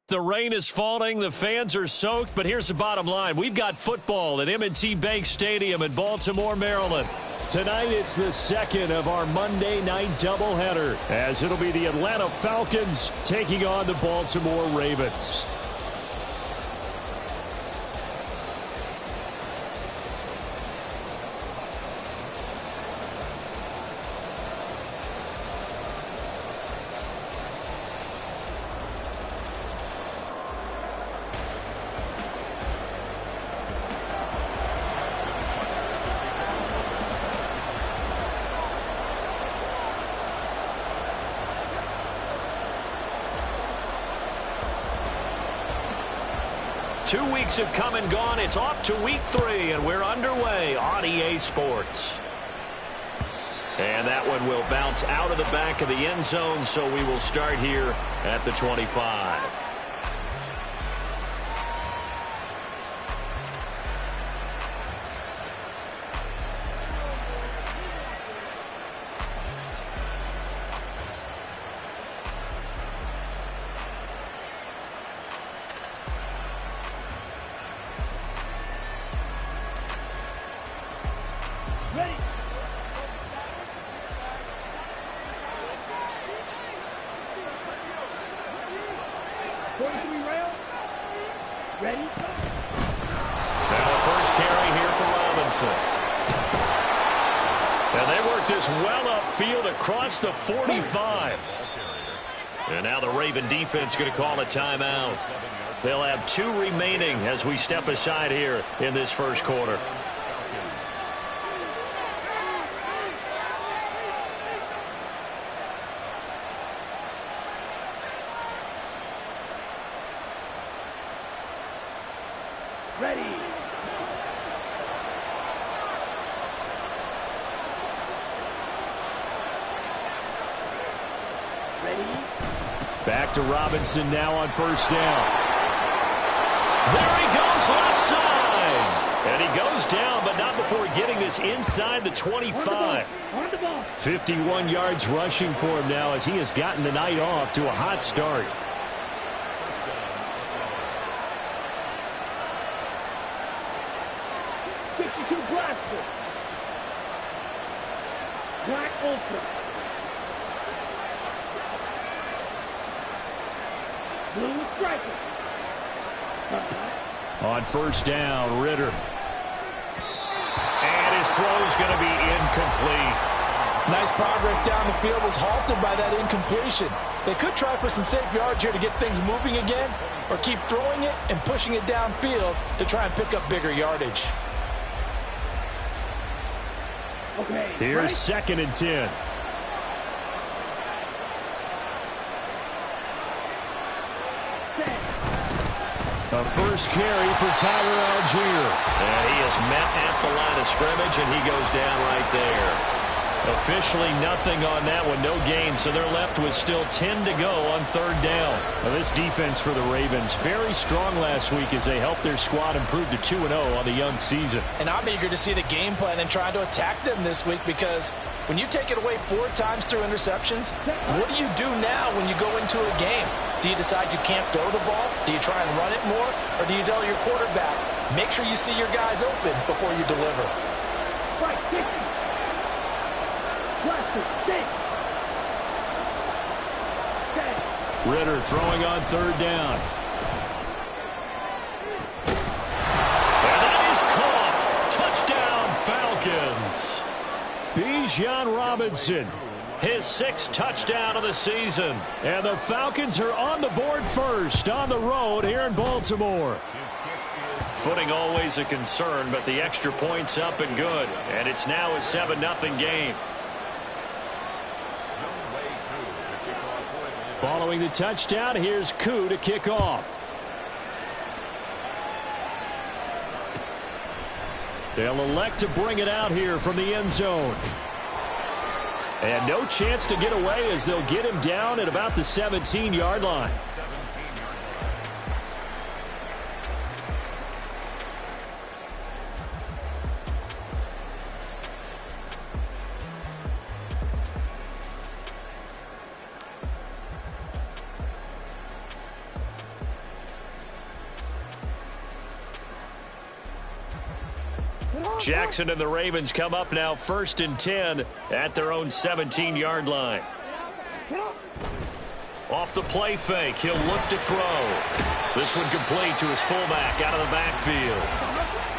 The rain is falling, the fans are soaked, but here's the bottom line. We've got football at M&T Bank Stadium in Baltimore, Maryland. Tonight it's the second of our Monday night doubleheader, as it'll be the Atlanta Falcons taking on the Baltimore Ravens. Two weeks have come and gone. It's off to week 3, and we're underway on EA Sports. And that one will bounce out of the back of the end zone, so we will start here at the 25. And they work this well upfield across the 45. And now the Raven defense going to call a timeout. They'll have 2 remaining as we step aside here in this first quarter. Back to Robinson now on first down. There he goes left side. And he goes down, but not before getting this inside the 25. 51 yards rushing for him now as he has gotten the night off to a hot start. Black Ultra. Blue striker. On first down, Ritter. And his throw is going to be incomplete. Nice progress down the field, was halted by that incompletion. They could try for some safe yards here to get things moving again, or keep throwing it and pushing it downfield to try and pick up bigger yardage. Okay, here's second and 10. A first carry for Tyler Algier. And he is met at the line of scrimmage, and he goes down right there. Officially nothing on that one, no gain, so they're left with still 10 to go on third down. Now this defense for the Ravens, very strong last week as they helped their squad improve to 2-0 on the young season. And I'm eager to see the game plan and try to attack them this week, because when you take it away 4 times through interceptions, what do you do now when you go into a game? Do you decide you can't throw the ball? Do you try and run it more? Or do you tell your quarterback, make sure you see your guys open before you deliver? Right, 60. Ritter throwing on third down. And that is caught. Touchdown, Falcons. Bijan Robinson, his 6th touchdown of the season. And the Falcons are on the board first on the road here in Baltimore. Footing always a concern, but the extra point's up and good. And it's now a 7-0 game. Following the touchdown, here's Koo to kick off. They'll elect to bring it out here from the end zone. And no chance to get away as they'll get him down at about the 17-yard line. Jackson and the Ravens come up now 1st and 10 at their own 17-yard line. Off the play fake, he'll look to throw. This one complete to his fullback out of the backfield.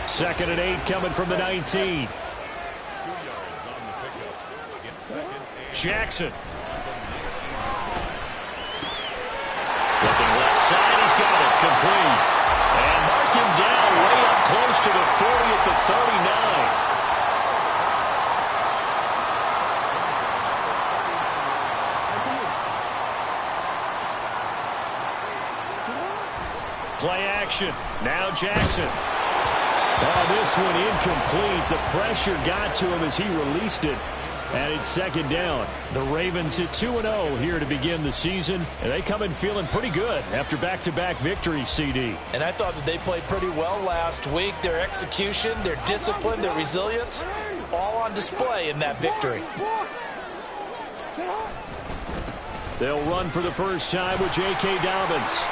2nd and 8 coming from the 19. Jackson. Looking left side, he's got it, complete. And mark him down way up close to the 40 at the 39. Play action. Now Jackson. Oh, this one incomplete. The pressure got to him as he released it. And it's 2nd down. The Ravens at 2-0 here to begin the season. And they come in feeling pretty good after back-to-back victories, CD. And I thought that they played pretty well last week. Their execution, their discipline, their resilience, all on display in that victory. They'll run for the first time with J.K. Dobbins.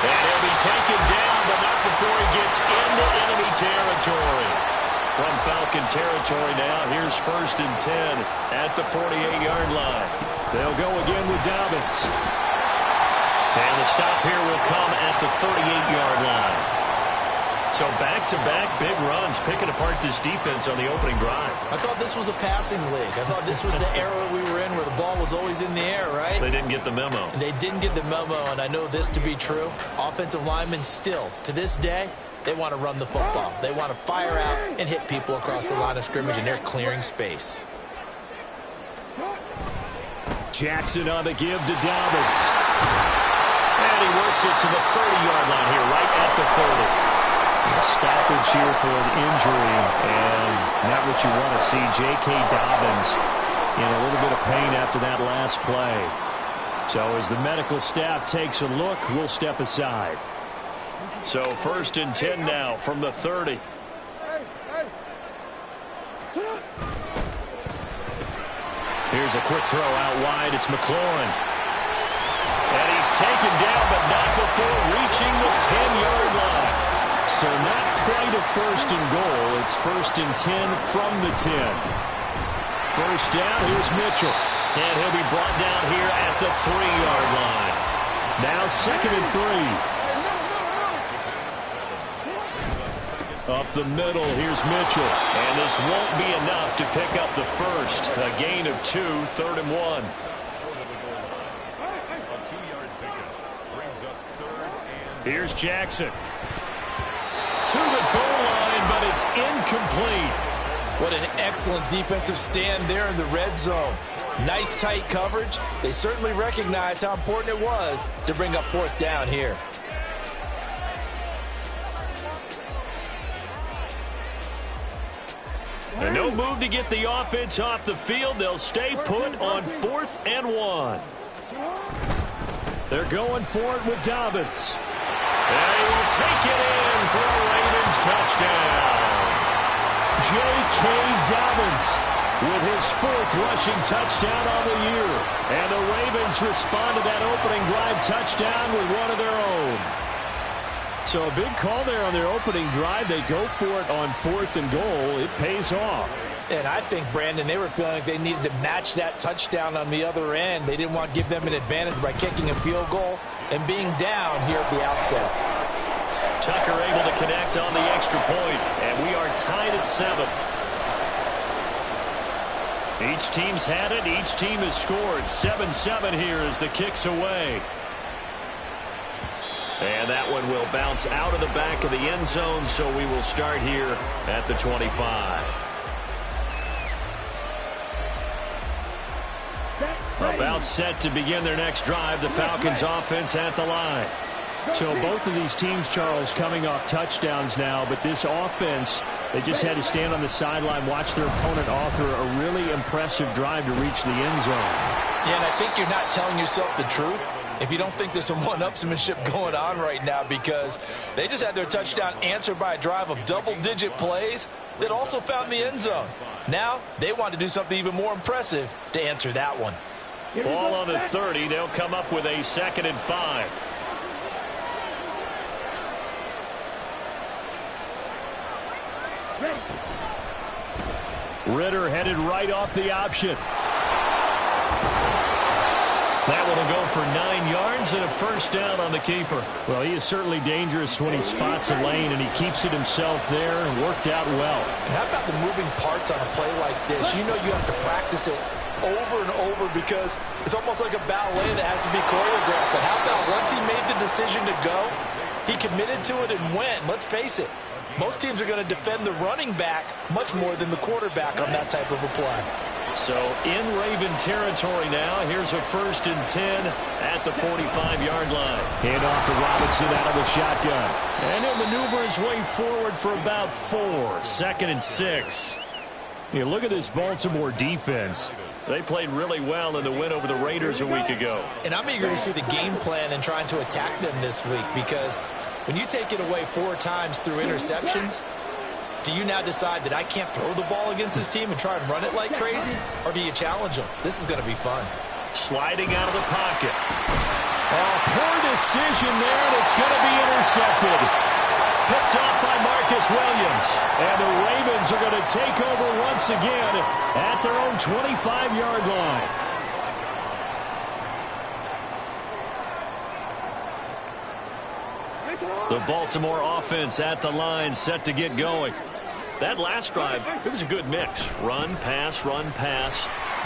And he'll be taken down, but not before he gets into enemy territory. From Falcon territory now, here's 1st and 10 at the 48-yard line. They'll go again with Dobbins. And the stop here will come at the 38-yard line. So back-to-back big runs, picking apart this defense on the opening drive. I thought this was a passing league. I thought this was the era we were in where the ball was always in the air, right? They didn't get the memo. And they didn't get the memo, and I know this to be true. Offensive linemen still, to this day, they want to run the football. They want to fire out and hit people across the line of scrimmage, and they're clearing space. Jackson on the give to Dobbins. And he works it to the 30-yard line here, right at the 30. A stoppage here for an injury, and not what you want to see. J.K. Dobbins in a little bit of pain after that last play. So as the medical staff takes a look, we'll step aside. So 1st and 10 now from the 30. Here's a quick throw out wide. It's McLaurin. And he's taken down, but not before reaching the 10-yard line. So not quite a 1st and goal. It's 1st and 10 from the 10. First down, here's Mitchell. And he'll be brought down here at the 3-yard line. Now 2nd and 3. Up the middle, here's Mitchell. And this won't be enough to pick up the first. A gain of 2, 3rd and 1. Here's Jackson. To the goal line, but it's incomplete. What an excellent defensive stand there in the red zone. Nice tight coverage. They certainly recognized how important it was to bring up 4th down here. And no move to get the offense off the field. They'll stay put on 4th and 1. They're going for it with Dobbins. And he will take it in for a Ravens touchdown. J.K. Dobbins with his 4th rushing touchdown on the year. And the Ravens respond to that opening drive touchdown with one of their own. So a big call there on their opening drive. They go for it on 4th and goal. It pays off. And I think, Brandon, they were feeling like they needed to match that touchdown on the other end. They didn't want to give them an advantage by kicking a field goal and being down here at the outset. Tucker able to connect on the extra point, and we are tied at 7. Each team's had it. Each team has scored. 7-7 here as the kick's away. And that one will bounce out of the back of the end zone, so we will start here at the 25. About set to begin their next drive, the Falcons offense at the line. So both of these teams, Charles, coming off touchdowns now, but this offense, they just had to stand on the sideline, watch their opponent author a really impressive drive to reach the end zone. Yeah, and I think you're not telling yourself the truth if you don't think there's some one-upsmanship going on right now, because they just had their touchdown answered by a drive of double-digit plays that also found the end zone. Now they want to do something even more impressive to answer that one. Ball on the 30. They'll come up with a 2nd and 5. Ritter headed right off the option. That one will go for 9 yards and a first down on the keeper. Well, he is certainly dangerous when he spots a lane, and he keeps it himself there and worked out well. And how about the moving parts on a play like this? You know you have to practice it over and over because it's almost like a ballet that has to be choreographed. But how about once he made the decision to go, he committed to it and went. Let's face it, most teams are going to defend the running back much more than the quarterback on that type of a play. So in Raven territory now. Here's a 1st and 10 at the 45-yard line. Hand off to Robinson out of the shotgun. And he'll maneuver his way forward for about 4. 2nd and 6. You look at this Baltimore defense. They played really well in the win over the Raiders a week ago. And I'm eager to see the game plan and trying to attack them this week, because when you take it away 4 times through interceptions, do you now decide that I can't throw the ball against this team and try and run it like crazy? Or do you challenge them? This is going to be fun. Sliding out of the pocket. Oh, poor decision there, and it's going to be intercepted. Picked off by Marcus Williams. And the Ravens are going to take over once again at their own 25-yard line. The Baltimore offense at the line, set to get going. That last drive, it was a good mix. Run, pass,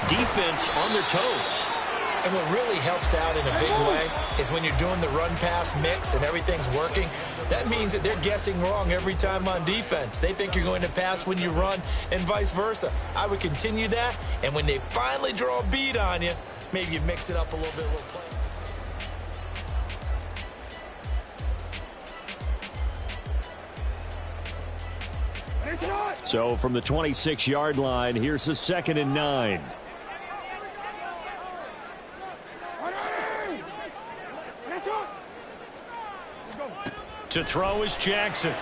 defense on their toes. And what really helps out in a big way is when you're doing the run-pass mix and everything's working, that means that they're guessing wrong every time on defense. They think you're going to pass when you run and vice versa. I would continue that, and when they finally draw a bead on you, maybe you mix it up a little bit, a little play. So from the 26-yard line, here's a 2nd and 9. To throw is Jackson.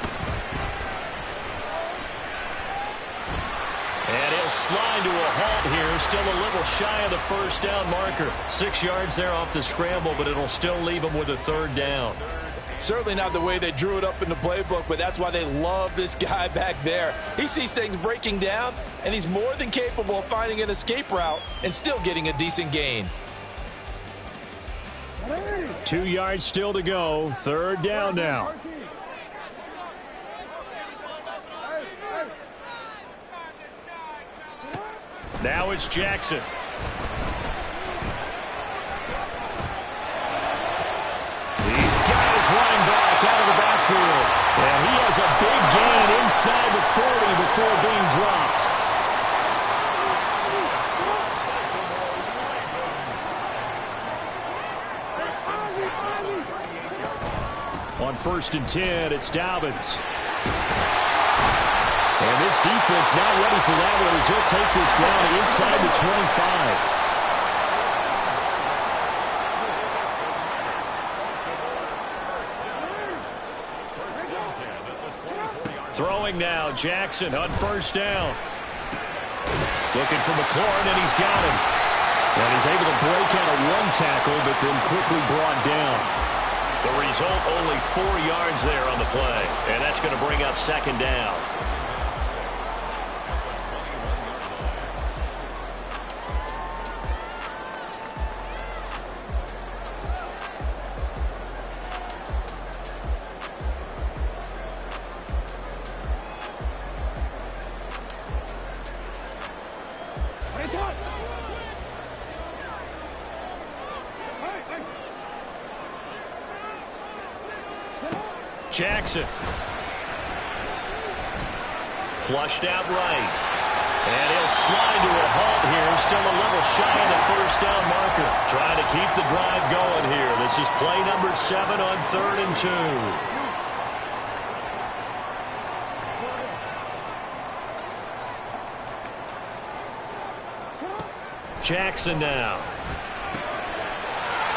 And he'll slide to a halt here. Still a little shy of the first down marker. 6 yards there off the scramble, but it'll still leave him with a 3rd down. Certainly not the way they drew it up in the playbook, but that's why they love this guy back there. He sees things breaking down, and he's more than capable of finding an escape route and still getting a decent gain. 2 yards still to go. 3rd down now. Now it's Jackson. He's got his running back out of the backfield. And he has a big gain inside the 40 before being dropped. On 1st and 10, it's Dobbins. And this defense not ready for that one as he'll take this down inside the 25. Throwing now, Jackson on 1st down. Looking for McLaurin, and he's got him. And he's able to break out of 1 tackle, but then quickly brought down. The result, only 4 yards there on the play. And that's going to bring up 2nd down. Jackson. Flushed out right. And he'll slide to a halt here. Still a little shy of the 1st down marker. Trying to keep the drive going here. This is play number 7 on 3rd and 2. Jackson now.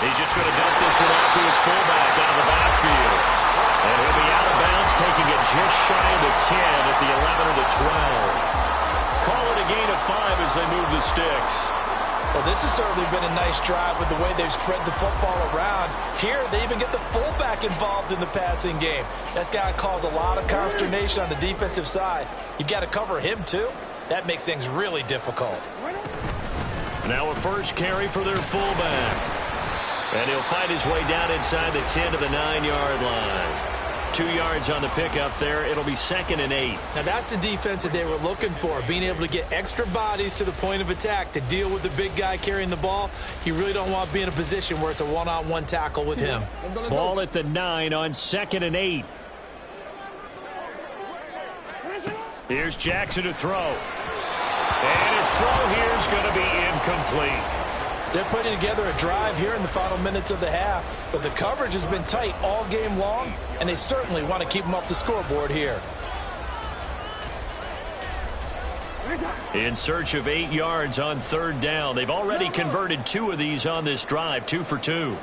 He's just going to dump this one off to his fullback out of the backfield. And he'll be out of bounds, taking it just shy of the 10 at the 11 or the 12. Call it a gain of 5 as they move the sticks. Well, this has certainly been a nice drive with the way they've spread the football around. Here, they even get the fullback involved in the passing game. That's got to cause a lot of consternation on the defensive side. You've got to cover him, too. That makes things really difficult. Now a first carry for their fullback. And he'll find his way down inside the 10 to the 9-yard line. 2 yards on the pickup there. It'll be 2nd and 8. Now, that's the defense that they were looking for, being able to get extra bodies to the point of attack to deal with the big guy carrying the ball. You really don't want to be in a position where it's a one-on-one tackle with him. Ball at the 9 on 2nd and 8. Here's Jackson to throw. And his throw here is going to be incomplete. They're putting together a drive here in the final minutes of the half, but the coverage has been tight all game long, and they certainly want to keep them off the scoreboard here. In search of 8 yards on 3rd down. They've already converted 2 of these on this drive, 2 for 2.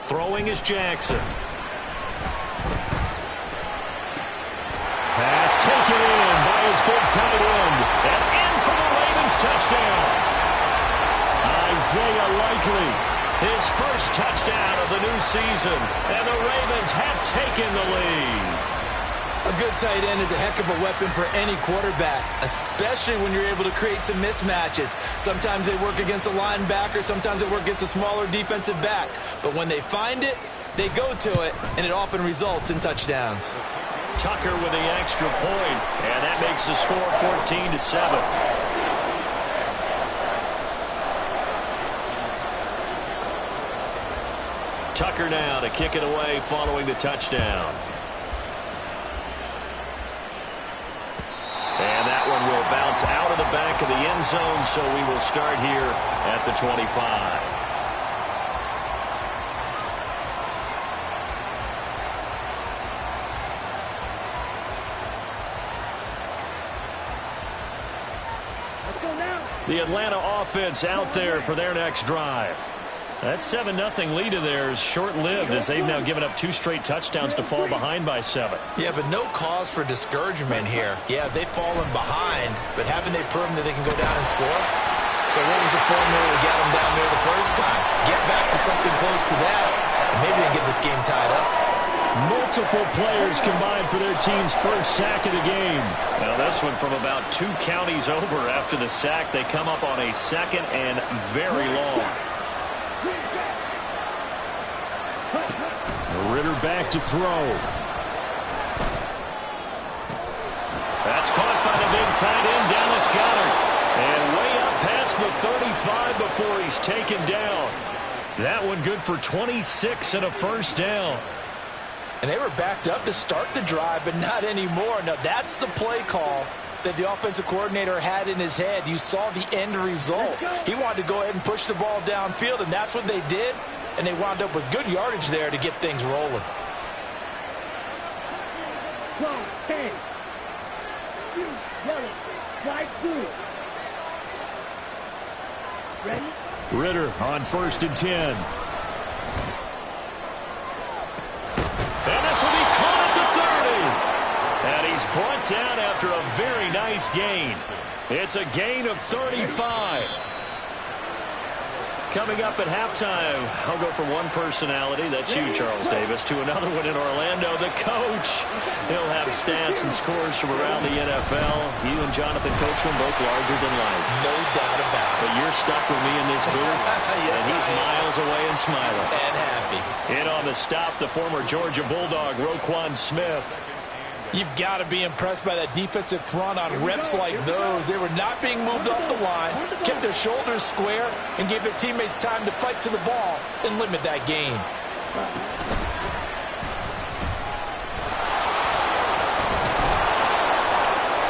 Throwing is Jackson. Pass taken in by his big tight end. And in for the Ravens touchdown. Isaiah Likely, his first touchdown of the new season. And the Ravens have taken the lead. A good tight end is a heck of a weapon for any quarterback, especially when you're able to create some mismatches. Sometimes they work against a linebacker, sometimes they work against a smaller defensive back. But when they find it, they go to it, and it often results in touchdowns. Tucker with the extra point, and that makes the score 14-7. Tucker now to kick it away following the touchdown. And that one will bounce out of the back of the end zone, so we will start here at the 25. The Atlanta offense out there for their next drive. That 7-0 lead of theirs short-lived as they've now given up 2 straight touchdowns to fall behind by 7. Yeah, but no cause for discouragement here. Yeah, they've fallen behind, but haven't they proven that they can go down and score? So what was the formula to get them down there the first time? Get back to something close to that, and maybe they can get this game tied up. Multiple players combined for their team's first sack of the game. Now this one from about 2 counties over after the sack. They come up on a 2nd and very long. Ritter back to throw. That's caught by the big tight end, Dallas Goedert. And way up past the 35 before he's taken down. That one good for 26 and a first down. And they were backed up to start the drive, but not anymore. Now, that's the play call that the offensive coordinator had in his head. You saw the end result. He wanted to go ahead and push the ball downfield, and that's what they did. And they wound up with good yardage there to get things rolling. Ritter on 1st and 10. And this will be caught at the 30. And he's brought down after a very nice gain. It's a gain of 35. Coming up at halftime, I'll go from one personality, that's you, Charles Davis, to another one in Orlando, the coach. He'll have stats and scores from around the NFL. You and Jonathan Coachman both larger than life. No doubt about it. But you're stuck with me in this booth, yes, and he's miles away and smiling. And happy. In on the stop, the former Georgia Bulldog, Roquan Smith. You've got to be impressed by that defensive front on reps like those. They were not being moved off the line, kept their shoulders square, and gave their teammates time to fight to the ball and limit that gain.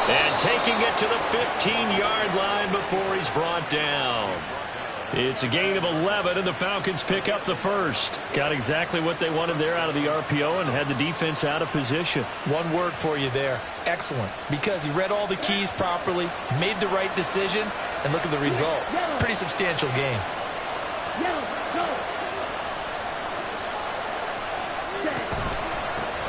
And taking it to the 15-yard line before he's brought down. It's a gain of 11, and the Falcons pick up the first. Got exactly what they wanted there out of the RPO and had the defense out of position. One word for you there. Excellent. Because he read all the keys properly, made the right decision, and look at the result. Pretty substantial game.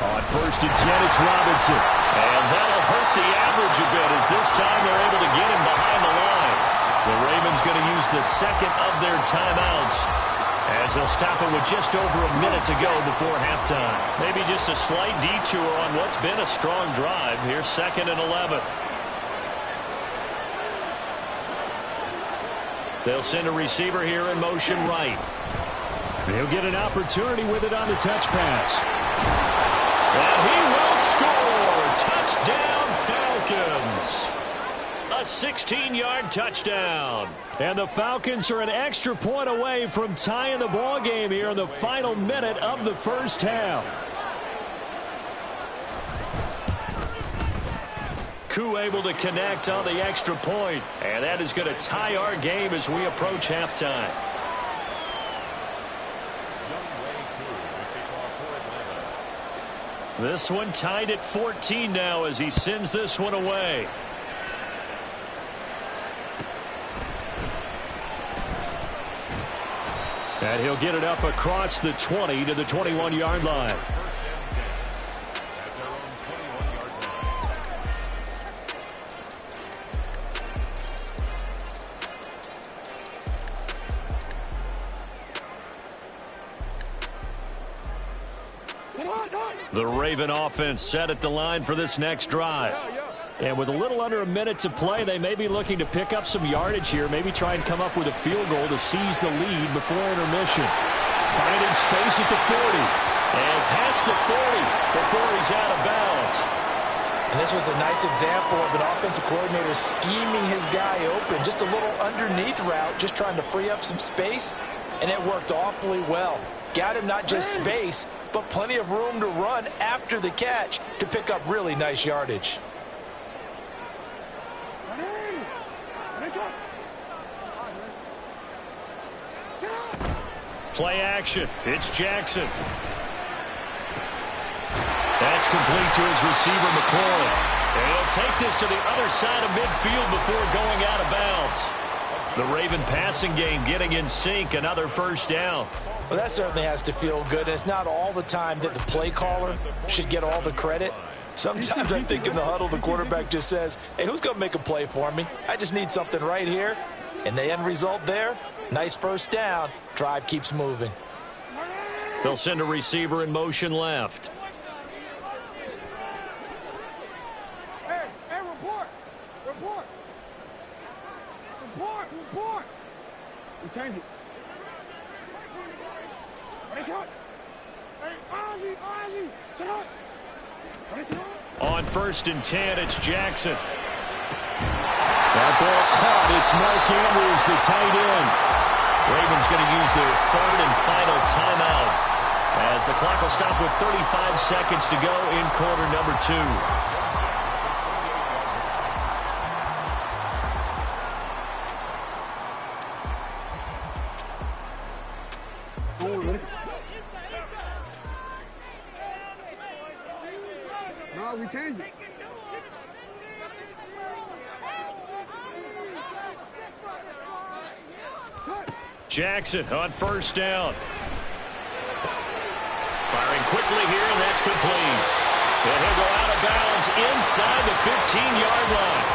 On 1st and 10, it's Robinson. And that'll hurt the average a bit as this time they're able to get him behind the line. The Ravens going to use the second of their timeouts as they'll stop it with just over a minute to go before halftime. Maybe just a slight detour on what's been a strong drive. Here's 2nd and 11. They'll send a receiver here in motion right. He'll get an opportunity with it on the touch pass. And he will score. Touchdown, Falcons. A 16-yard touchdown. And the Falcons are an extra point away from tying the ball game here in the final minute of the first half. Koo able to connect on the extra point. And that is going to tie our game as we approach halftime. This one tied at 14 now as he sends this one away. And he'll get it up across the 20 to the 21-yard line. The Raven offense set at the line for this next drive. And with a little under a minute to play, they may be looking to pick up some yardage here, maybe try and come up with a field goal to seize the lead before intermission. Finding space at the 40. And past the 40 before he's out of bounds. And this was a nice example of an offensive coordinator scheming his guy open. Just a little underneath route, just trying to free up some space, and it worked awfully well. Got him not just space, but plenty of room to run after the catch to pick up really nice yardage. Play action. It's Jackson. That's complete to his receiver, McCoy. And he'll take this to the other side of midfield before going out of bounds. The Raven passing game getting in sync. Another first down. Well, that certainly has to feel good. And it's not all the time that the play caller should get all the credit. Sometimes I think in the huddle, the quarterback just says, hey, who's going to make a play for me? I just need something right here. And the end result there, nice first down. Drive keeps moving. They'll send a receiver in motion left. Hey, report. We change it. On 1st and 10, it's Jackson. That ball caught. It's Mike Andrews, the tight end. Ravens going to use their 3rd and final timeout as the clock will stop with 35 seconds to go in quarter number 2. No, we change it. Jackson on 1st down. Firing quickly here, and that's complete. And he'll go out of bounds inside the 15-yard line.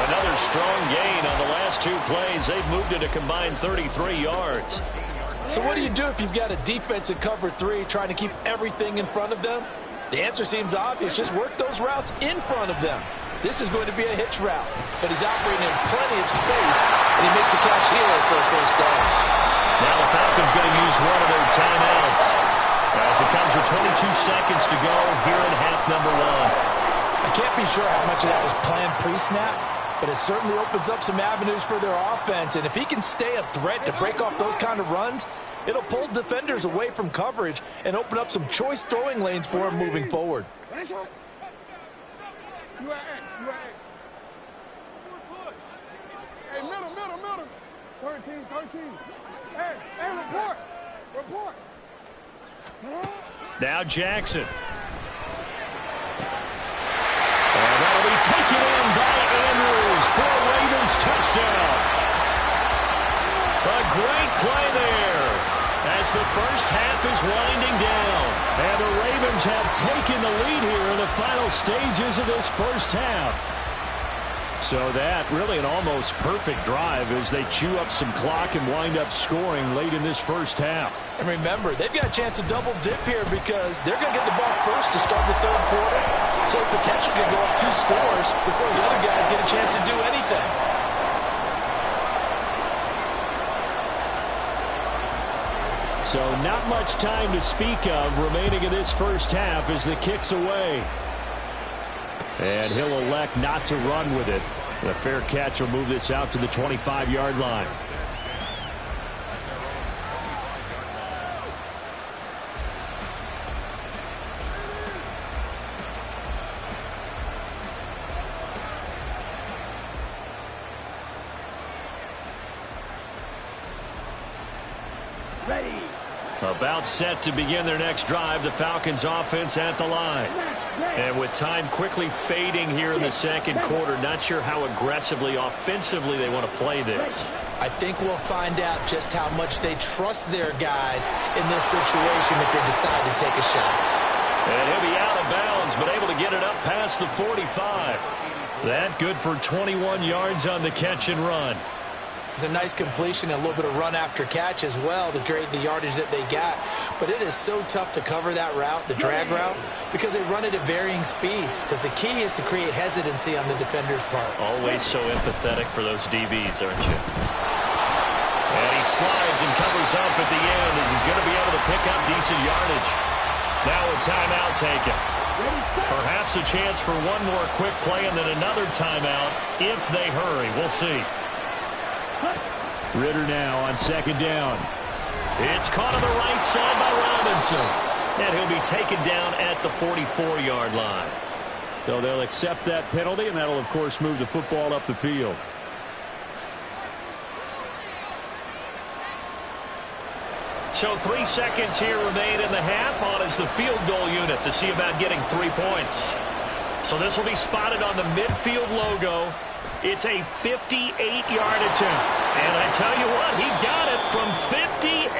Another strong gain on the last 2 plays. They've moved it a combined 33 yards. So what do you do if you've got a defense in cover 3 trying to keep everything in front of them? The answer seems obvious. Just work those routes in front of them. This is going to be a hitch route, but he's operating in plenty of space, and he makes the catch here for a first down. Now the Falcons going to use one of their timeouts as it comes with 22 seconds to go here in half number 1. I can't be sure how much of that was planned pre-snap, but it certainly opens up some avenues for their offense, and if he can stay a threat to break off those kind of runs, it'll pull defenders away from coverage and open up some choice throwing lanes for him moving forward. Hey, middle. 13. Hey, report. Now Jackson. And that'll be taken in by Andrews for a Ravens touchdown. A great play there as the first half is winding down. And the Ravens have taken the lead here in the final stages of this first half. So that really an almost perfect drive as they chew up some clock and wind up scoring late in this first half. And remember, they've got a chance to double dip here because they're going to get the ball first to start the third quarter. So the potential could go up 2 scores before the other guys get a chance to do anything. So not much time to speak of remaining in this first half as the kick's away. And he'll elect not to run with it. The fair catch will move this out to the 25-yard line. Ready. About set to begin their next drive, the Falcons offense at the line. And with time quickly fading here in the second quarter, not sure how aggressively, offensively they want to play this. I think we'll find out just how much they trust their guys in this situation if they decide to take a shot. And he'll be out of bounds, but able to get it up past the 45. That good for 21 yards on the catch and run. It's a nice completion and a little bit of run after catch as well to create the yardage that they got. But it is so tough to cover that route, the drag route, because they run it at varying speeds. Because the key is to create hesitancy on the defender's part. Always so empathetic for those DBs, aren't you? And he slides and covers up at the end as he's going to be able to pick up decent yardage. Now a timeout taken. Perhaps a chance for one more quick play and then another timeout if they hurry. We'll see. Ritter now on second down. It's caught on the right side by Robinson. And he'll be taken down at the 44-yard line. So they'll accept that penalty, and that'll, of course, move the football up the field. So 3 seconds here remain in the half. On is the field goal unit to see about getting 3 points. So this will be spotted on the midfield logo. It's a 58-yard attempt. And I tell you what, he got it from 58.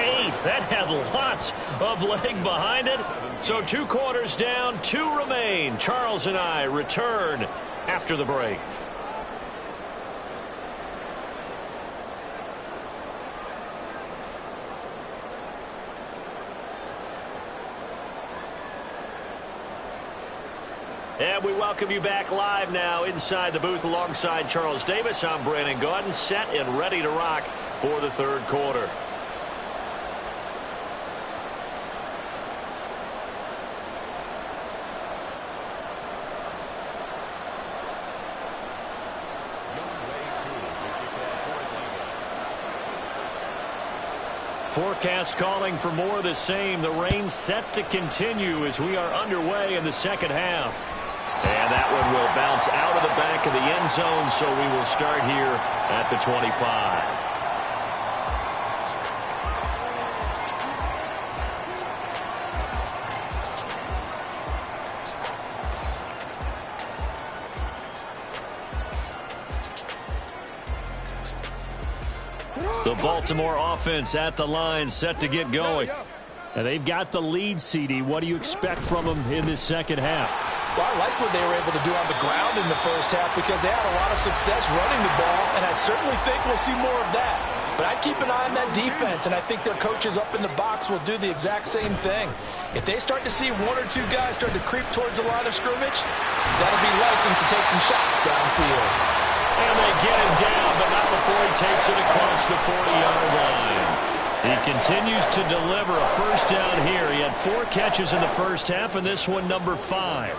That had lots of leg behind it. So 2 quarters down, 2 remain. Charles and I return after the break. And we welcome you back live now inside the booth alongside Charles Davis. I'm Brandon Gaudin, set and ready to rock for the third quarter. Forecast calling for more of the same. The rain set to continue as we are underway in the second half. And that one will bounce out of the back of the end zone, so we will start here at the 25. The Baltimore offense at the line, set to get going. And they've got the lead, CD. What do you expect from them in this second half? Well, I like what they were able to do on the ground in the first half because they had a lot of success running the ball, and I certainly think we'll see more of that. But I'd keep an eye on that defense, and I think their coaches up in the box will do the exact same thing. If they start to see 1 or 2 guys start to creep towards the line of scrimmage, that'll be license to take some shots downfield. And they get him down, but not before he takes it across the 40-yard line. He continues to deliver a first down here. He had 4 catches in the first half, and this one number 5.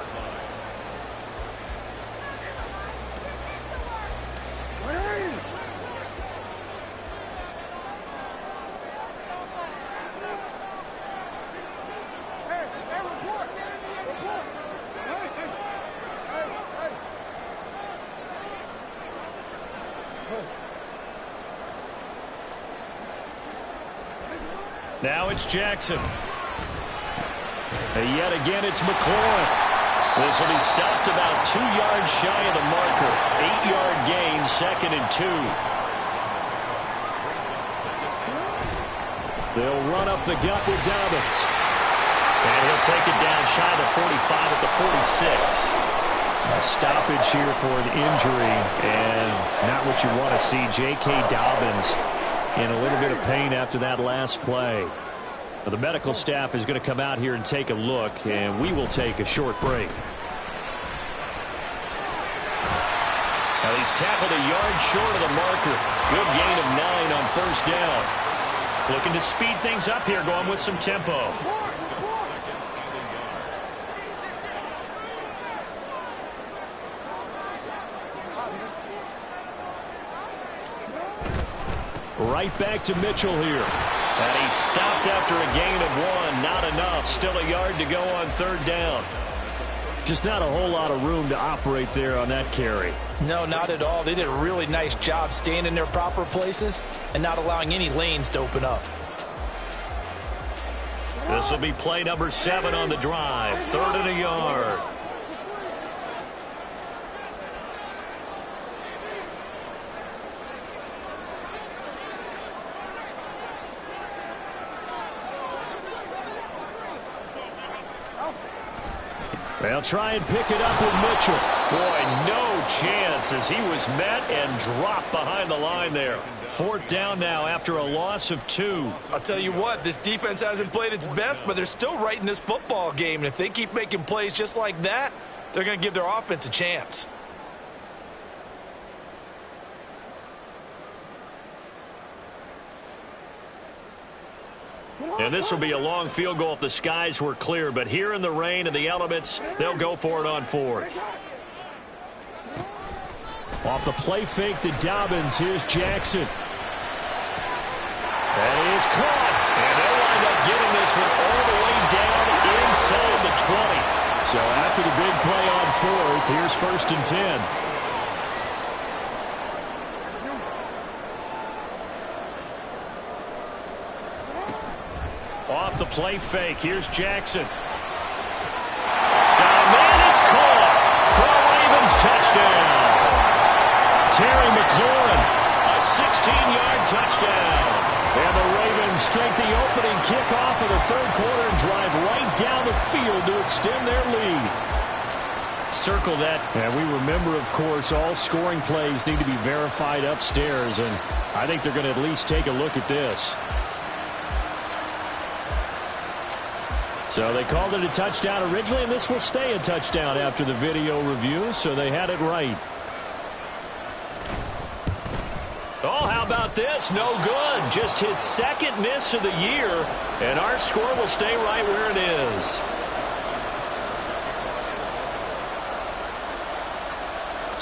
Now it's Jackson. And yet again, it's McLaurin. This will be stopped about 2 yards shy of the marker. 8-yard gain, 2nd and 2. They'll run up the gut with Dobbins. And he'll take it down shy of the 45 at the 46. A stoppage here for an injury, and not what you want to see. J.K. Dobbins in a little bit of pain after that last play. Well, the medical staff is going to come out here and take a look, and we will take a short break. Now he's tackled a yard short of the marker. Good gain of 9 on first down. Looking to speed things up here, going with some tempo. Right back to Mitchell here. And he stopped after a gain of 1. Not enough. Still a yard to go on third down. Just not a whole lot of room to operate there on that carry. No, not at all. They did a really nice job staying in their proper places and not allowing any lanes to open up. This will be play number 7 on the drive. 3rd and a yard. They'll try and pick it up with Mitchell. Boy, no chance as he was met and dropped behind the line there. 4th down now after a loss of 2. I'll tell you what, this defense hasn't played its best, but they're still right in this football game. And if they keep making plays just like that, they're going to give their offense a chance. And this will be a long field goal if the skies were clear. But here in the rain and the elements, they'll go for it on 4th. Off the play fake to Dobbins. Here's Jackson. And he is caught. And they'll wind up getting this one all the way down inside the 20. So after the big play on 4th, here's 1st and 10. Off the play fake, here's Jackson. Got a man, it's caught for a Ravens touchdown. Terry McLaurin, a 16-yard touchdown. And the Ravens take the opening kickoff of the 3rd quarter and drive right down the field to extend their lead. Circle that. And we remember, of course, all scoring plays need to be verified upstairs, and I think they're going to at least take a look at this. So they called it a touchdown originally, and this will stay a touchdown after the video review, so they had it right. Oh, how about this? No good. Just his 2nd miss of the year, and our score will stay right where it is.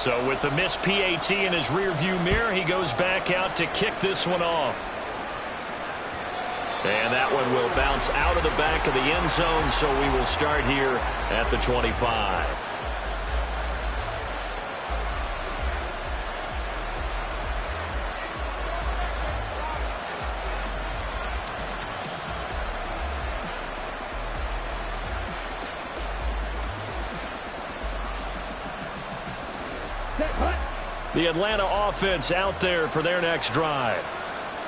So with the missed PAT in his rearview mirror, he goes back out to kick this one off. And that one will bounce out of the back of the end zone, so we will start here at the 25. The Atlanta offense out there for their next drive.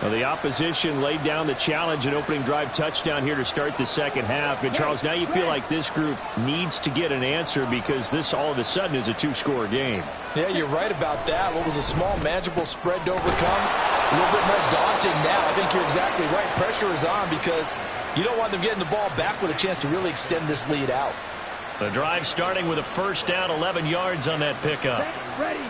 Well, the opposition laid down the challenge and opening drive touchdown here to start the 2nd half. And, Charles, now you feel like this group needs to get an answer because this all of a sudden is a 2-score game. Yeah, you're right about that. What was a small, manageable spread to overcome, a little bit more daunting now. I think you're exactly right. Pressure is on because you don't want them getting the ball back with a chance to really extend this lead out. The drive starting with a 1st down, 11 yards on that pickup. Ready.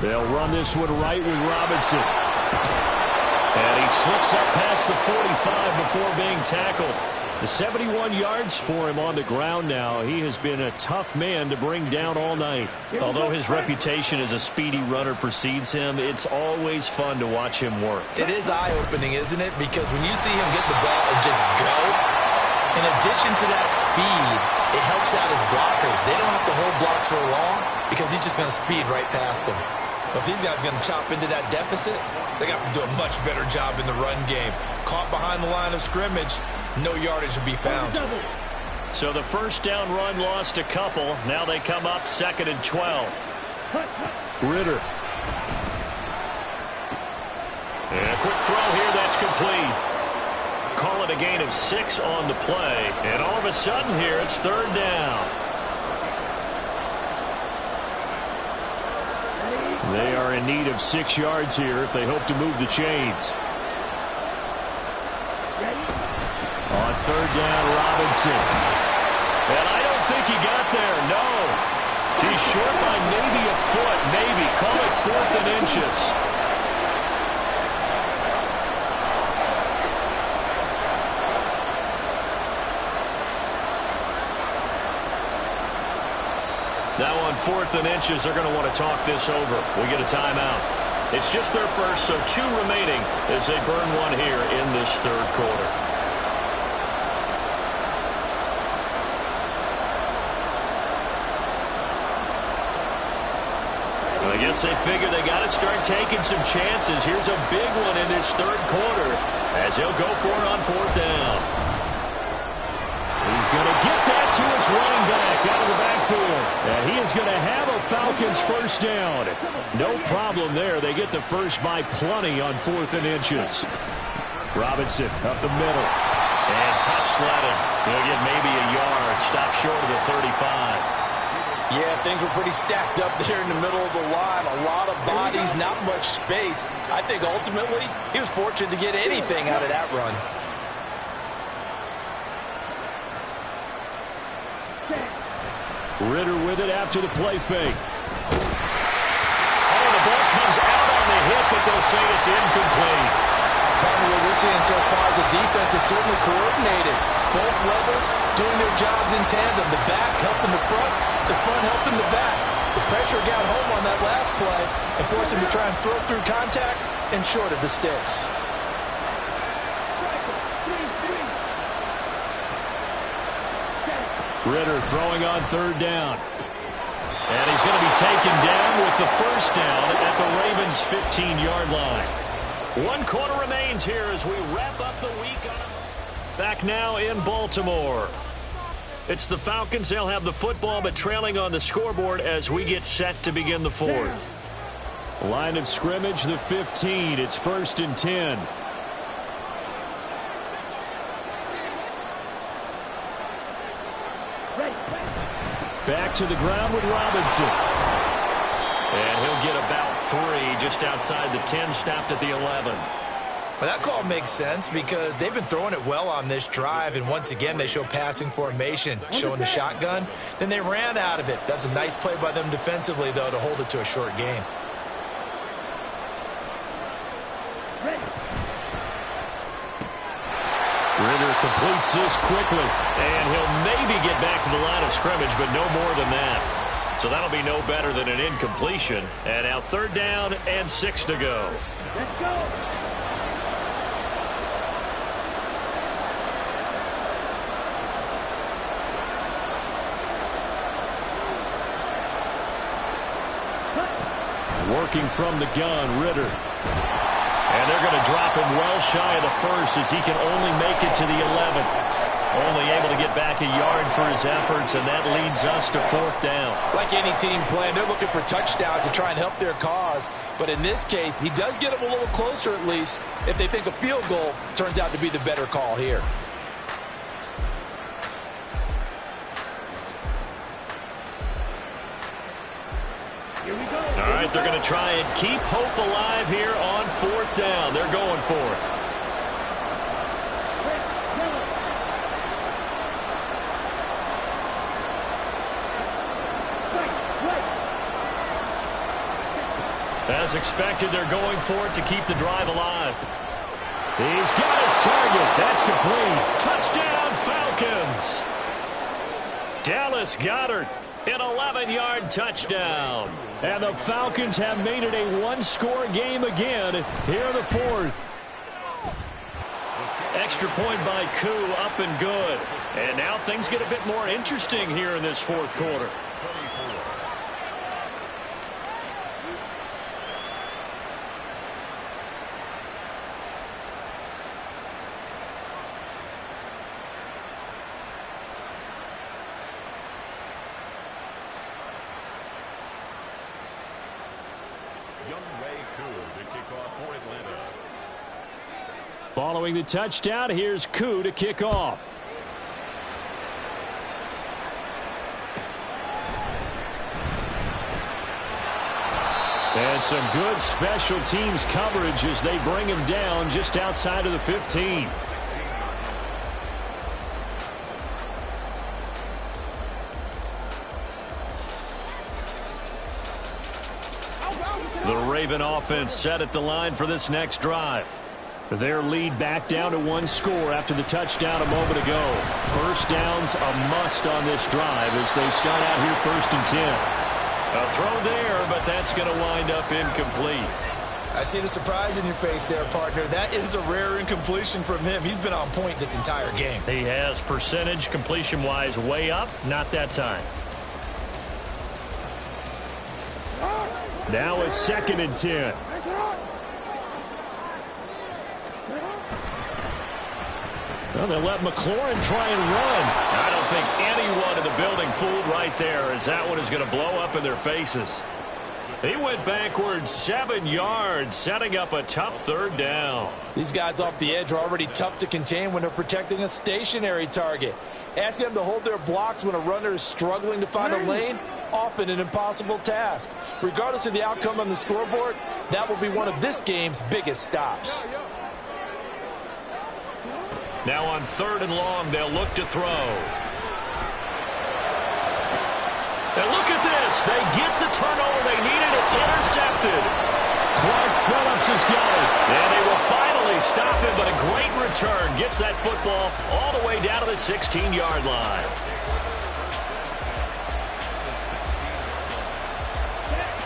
They'll run this one right with Robinson. And he slips up past the 45 before being tackled. The 71 yards for him on the ground now. He has been a tough man to bring down all night. Although his reputation as a speedy runner precedes him, it's always fun to watch him work. It is eye-opening, isn't it? Because when you see him get the ball and just go, in addition to that speed, it helps out his blockers. They don't have to hold blocks for long because he's just going to speed right past them. But if these guys are going to chop into that deficit, they got to do a much better job in the run game. Caught behind the line of scrimmage, no yardage to be found. So the 1st down run lost a couple. Now they come up 2nd and 12. Ritter. And a quick throw here, that's complete. Call it a gain of 6 on the play. And all of a sudden here, it's third down. They are in need of 6 yards here if they hope to move the chains. On third down, Robinson. And I don't think he got there, no. He's short by maybe a foot, maybe. Call it 4th and inches. Now on 4th and inches, they're going to want to talk this over. We get a timeout. It's just their first, so 2 remaining as they burn one here in this third quarter. I guess they figure they got to start taking some chances. Here's a big one in this third quarter as he'll go for it on 4th down. He's going to get that to his running back out of the backfield. And he is going to have a Falcons first down. No problem there. They get the first by plenty on 4th and inches. Robinson up the middle. And tough sledding. He'll get maybe a yard. Stop short of the 35. Yeah, things were pretty stacked up there in the middle of the line. A lot of bodies, not much space. I think ultimately he was fortunate to get anything out of that run. Ritter with it after the play fake. Oh, the ball comes out on the hit, but they'll say it's incomplete. Probably what we're seeing so far is the defense is certainly coordinated. Both levels doing their jobs in tandem. The back helping the front helping the back. The pressure got home on that last play and forced him to try and throw through contact and short of the sticks. Ritter throwing on third down. And he's going to be taken down with the first down at the Ravens' 15-yard line. 1 quarter remains here as we wrap up the week. Back now in Baltimore. It's the Falcons. They'll have the football, but trailing on the scoreboard as we get set to begin the fourth. Line of scrimmage, the 15. It's 1st and 10. Back to the ground with Robinson. And he'll get about 3 just outside the 10, stopped at the 11. Well, that call makes sense because they've been throwing it well on this drive, and once again they show passing formation, showing the shotgun. Then they ran out of it. That's a nice play by them defensively, though, to hold it to a short game. Ritter completes this quickly. And he'll maybe get back to the line of scrimmage, but no more than that. So that'll be no better than an incompletion. And now 3rd down and 6 to go. Let's go. Working from the gun, Ritter. And they're going to drop him well shy of the first as he can only make it to the 11. Only able to get back a yard for his efforts, and that leads us to 4th down. Like any team playing, they're looking for touchdowns to try and help their cause. But in this case, he does get them a little closer at least if they think a field goal turns out to be the better call here. All right, they're going to try and keep hope alive here on 4th down. They're going for it. As expected, they're going for it to keep the drive alive. He's got his target. That's complete. Touchdown, Falcons. Dallas Goedert, an 11-yard touchdown. And the Falcons have made it a one-score game again here in the fourth. Extra point by Koo, up and good. And now things get a bit more interesting here in this fourth quarter. Following the touchdown, here's Koo to kick off. And some good special teams coverage as they bring him down just outside of the 15. The Raven offense set at the line for this next drive. Their lead back down to 1 score after the touchdown a moment ago. First down's a must on this drive as they start out here 1st and 10. A throw there, but that's going to wind up incomplete. I see the surprise in your face there, partner. That is a rare incompletion from him. He's been on point this entire game. He has percentage completion-wise way up, not that time. Now a 2nd and 10. Well, they let McLaurin try and run. I don't think anyone in the building fooled right there, as that one is going to blow up in their faces. He went backwards 7 yards, setting up a tough 3rd down. These guys off the edge are already tough to contain when they're protecting a stationary target. Asking them to hold their blocks when a runner is struggling to find a lane, often an impossible task. Regardless of the outcome on the scoreboard, that will be one of this game's biggest stops. Now on 3rd and long, they'll look to throw. And look at this. They get the turnover they needed. It's intercepted. Clark Phillips has got it. And they will finally stop him, but a great return. Gets that football all the way down to the 16-yard line.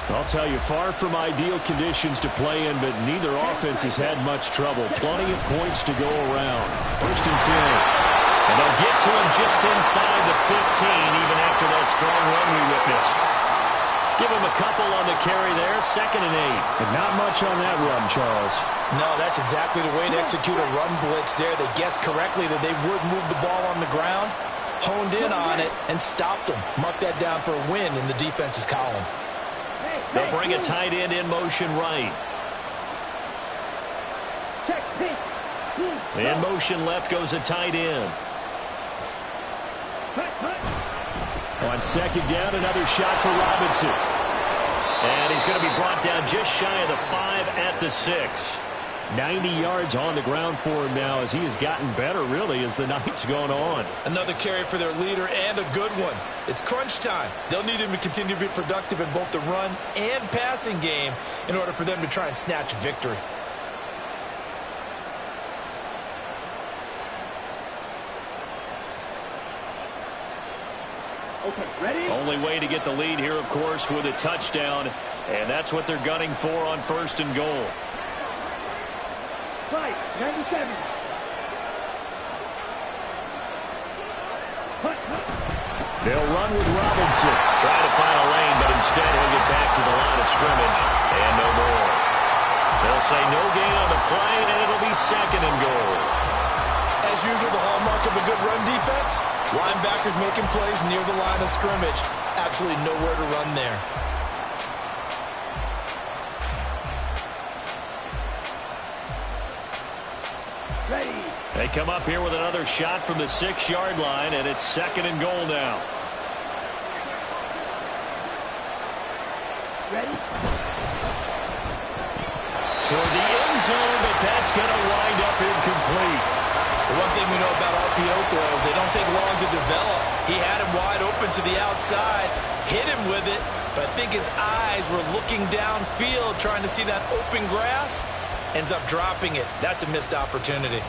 I'll tell you, far from ideal conditions to play in, but neither offense has had much trouble. Plenty of points to go around. 1st and 10. And they'll get to him just inside the 15, even after that strong run we witnessed. Give him a couple on the carry there, 2nd and 8. And not much on that run, Charles. No, that's exactly the way to execute a run blitz there. They guessed correctly that they would move the ball on the ground, honed in on it, and stopped them. Mark that down for a win in the defense's column. They'll bring a tight end in motion right. In motion left goes a tight end. On 2nd down, another shot for Robinson. And he's going to be brought down just shy of the 5 at the 6. 90 yards on the ground for him now as he has gotten better, really, as the night's gone on. Another carry for their leader and a good one. It's crunch time. They'll need him to continue to be productive in both the run and passing game in order for them to try and snatch a victory. Okay, ready? Only way to get the lead here, of course, with a touchdown. And that's what they're gunning for on 1st and goal. Right, 97. They'll run with Robinson. Trying to find a lane, but instead he'll get back to the line of scrimmage. And no more. They'll say no gain on the play, and it'll be 2nd and goal. As usual, the hallmark of a good run defense, linebackers making plays near the line of scrimmage. Absolutely nowhere to run there. Ready. They come up here with another shot from the 6-yard line, and it's 2nd and goal now. Ready. Toward the end zone, but that's going to wind up incomplete. The one thing we know about RPO throws, they don't take long to develop. He had him wide open to the outside, hit him with it, but I think his eyes were looking downfield, trying to see that open grass. Ends up dropping it. That's a missed opportunity.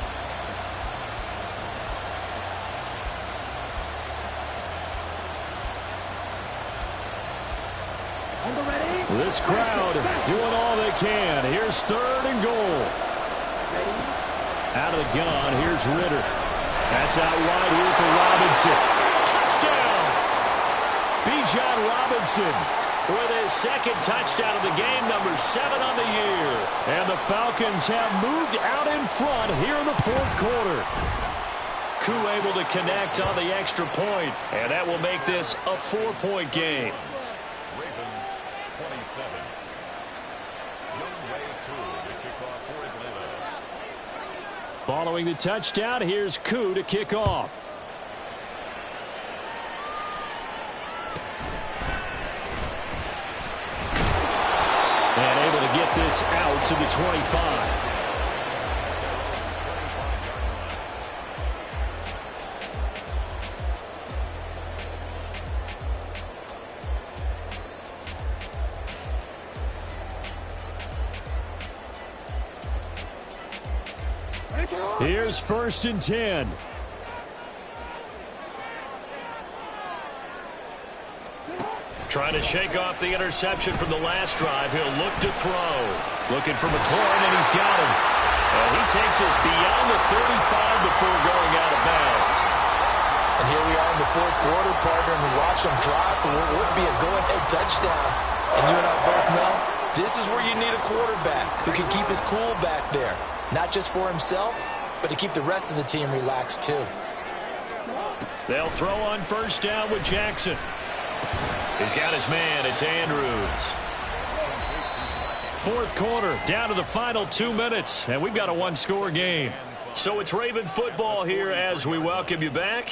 This crowd doing all they can. Here's 3rd and goal. Out of the gun, here's Ritter. That's out wide here for Robinson. Touchdown! Bijan Robinson with his 2nd touchdown of the game, number 7 on the year. And the Falcons have moved out in front here in the 4th quarter. Koo able to connect on the extra point, and that will make this a 4-point game. Ravens 27. Young Way Koo to kick off for Atlanta. Following the touchdown, here's Koo to kick off. And able to get this out to the 25. Here's 1st and 10. Trying to shake off the interception from the last drive. He'll look to throw. Looking for McLaurin, and he's got him. And he takes us beyond the 35 before going out of bounds. And here we are in the 4th quarter, partner, and we watch them drive for what would be a go-ahead touchdown. And you and I both know this is where you need a quarterback who can keep his cool back there. Not just for himself, but to keep the rest of the team relaxed too. They'll throw on 1st down with Jackson. He's got his man. It's Andrews. 4th quarter, down to the final 2 minutes, and we've got a one-score game. So it's Raven football here as we welcome you back.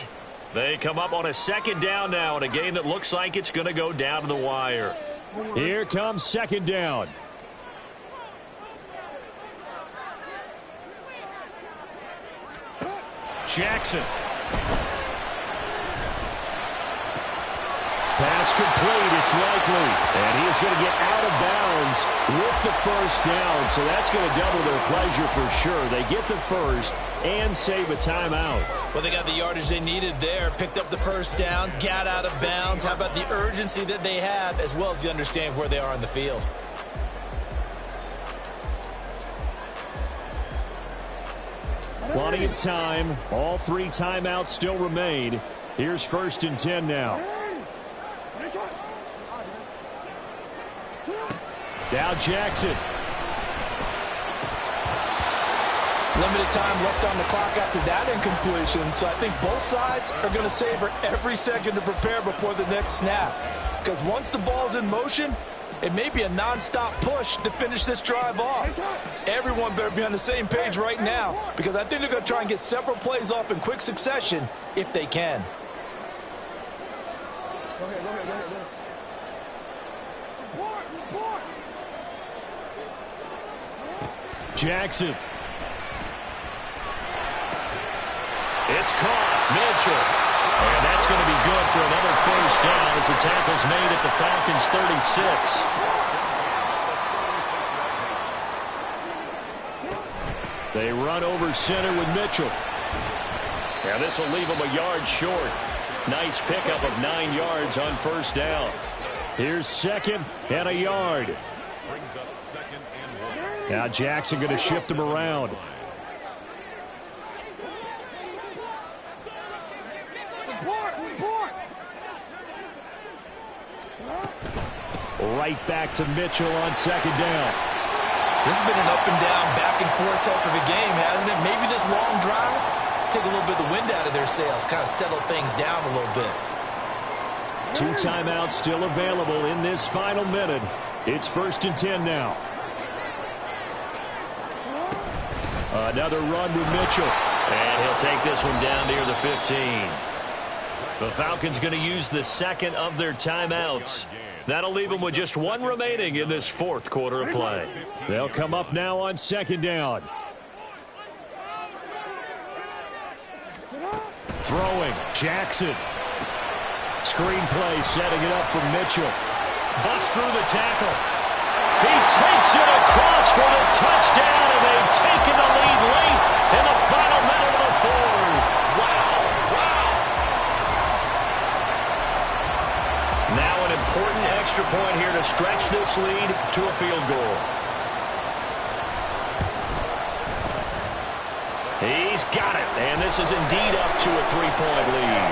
They come up on a 2nd down now in a game that looks like it's going to go down to the wire. Here comes 2nd down. Jackson. Pass complete, it's likely. And he is going to get out of bounds with the 1st down. So that's going to double their pleasure for sure. They get the 1st and save a timeout. Well, they got the yardage they needed there. Picked up the 1st down, got out of bounds. How about the urgency that they have, as well as the understanding where they are on the field? Plenty of time. All 3 timeouts still remain. Here's 1st and 10 now. Now Jackson. Limited time left on the clock after that incompletion, so I think both sides are going to savor every second to prepare before the next snap. Because once the ball's in motion, it may be a non-stop push to finish this drive off. Everyone better be on the same page right now, because I think they're going to try and get several plays off in quick succession if they can. Jackson. It's caught. Mitchell. And that's going to be good for another 1st down as the tackle's made at the Falcons' 36. They run over center with Mitchell. Now this will leave him a yard short. Nice pickup of 9 yards on 1st down. Here's 2nd and a yard. Now Jackson going to shift him around. Right back to Mitchell on 2nd down. This has been an up and down, back and forth type of a game, hasn't it? Maybe this long drive take a little bit of the wind out of their sails, kind of settle things down a little bit. 2 timeouts still available in this final minute. It's 1st and 10 now. Another run with Mitchell. And he'll take this one down near the 15. The Falcons going to use the 2nd of their timeouts. That'll leave them with just 1 remaining in this 4th quarter of play. They'll come up now on 2nd down. Throwing. Jackson. Screenplay setting it up for Mitchell. Bust through the tackle. He takes it across for the touchdown, and they've taken the lead late in the final minute of the 4th. Wow, wow. Now an important extra point here to stretch this lead to a field goal. He's got it, and this is indeed up to a 3-point lead.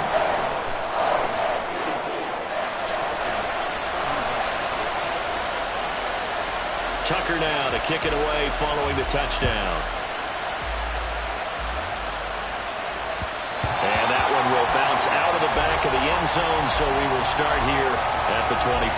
Tucker now to kick it away following the touchdown. And that one will bounce out of the back of the end zone, so we will start here at the 25.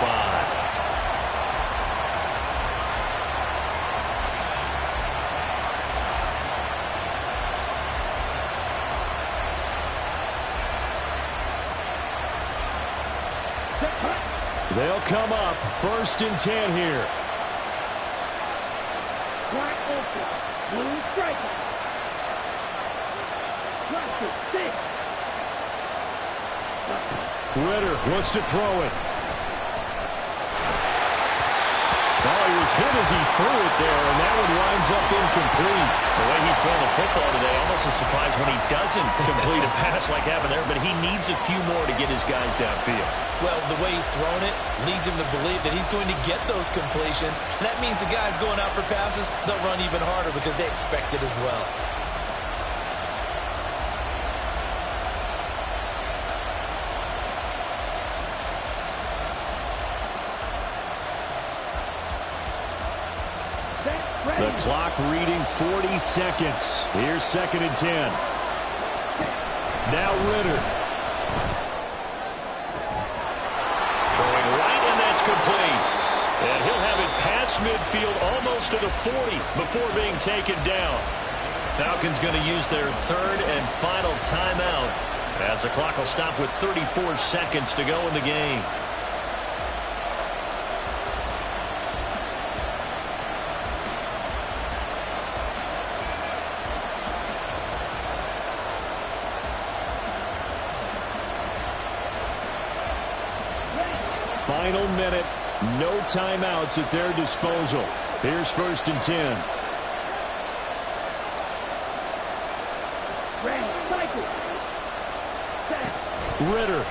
They'll come up 1st and 10 here. Wide open. Blue striker. Watch it. 6. Ritter wants to throw it. Oh, he was hit as he threw it there, and that one winds up incomplete. The way he's throwing the football today, almost a surprise when he doesn't complete a pass like happened there, but he needs a few more to get his guys downfield. Well, the way he's thrown it leads him to believe that he's going to get those completions, and that means the guys going out for passes, they'll run even harder because they expect it as well. The clock reading 40 seconds. Here's 2nd and 10. Now Ritter. Throwing right, and that's complete. And he'll have it past midfield almost to the 40 before being taken down. Falcons going to use their 3rd and final timeout as the clock will stop with 34 seconds to go in the game. Final minute. No timeouts at their disposal. Here's 1st and 10. Ready. Cycle. Set. Ritter.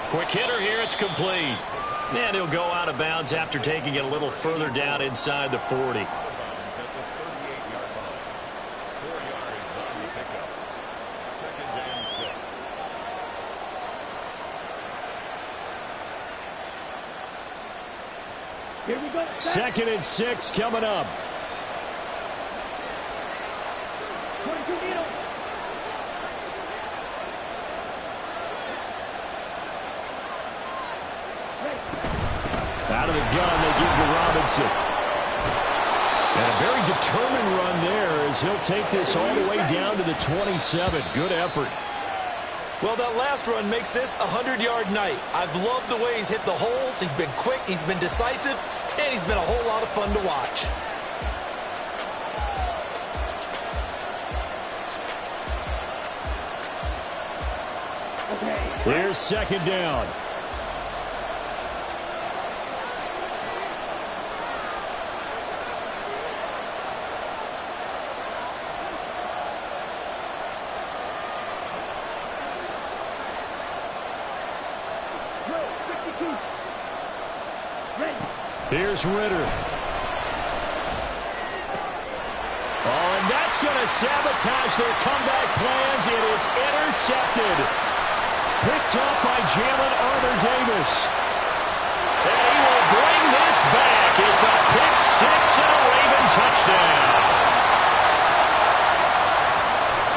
Quick hitter here. It's complete. And he'll go out of bounds after taking it a little further down inside the 40. At the 38-yard line. 4 yards on the pickup. 2nd and 6. Here we go. Set. 2nd and 6 coming up. 22 needle. Out of the gun, they give to Robinson. And a very determined run there as he'll take this all the way down to the 27. Good effort. Well, that last run makes this a 100-yard night. I've loved the way he's hit the holes. He's been quick, he's been decisive, and he's been a whole lot of fun to watch. Okay. Here's 2nd down. Here's Ritter. Oh, and that's going to sabotage their comeback plans. It is intercepted. Picked up by Jalen Arthur-Davis. And he will bring this back. It's a pick six and a Raven touchdown.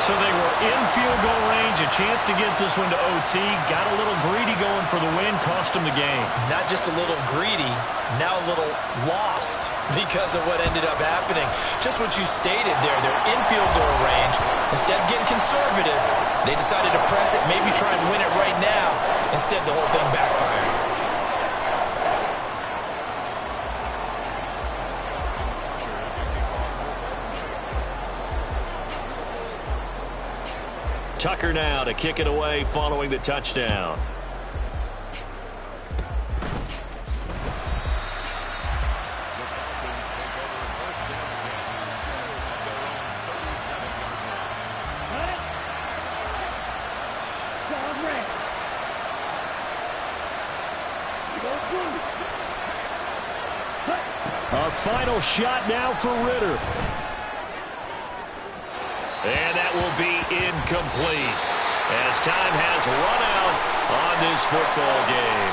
So they were in field goal range, a chance to get this one to OT. Got a little greedy going for the win, cost them the game. Not just a little greedy, now a little lost because of what ended up happening. Just what you stated there, they're in field goal range. Instead of getting conservative, they decided to press it, maybe try and win it right now. Instead, the whole thing backfired. Tucker now to kick it away following the touchdown. A final shot now for Ritter. And that will be incomplete as time has run out on this football game.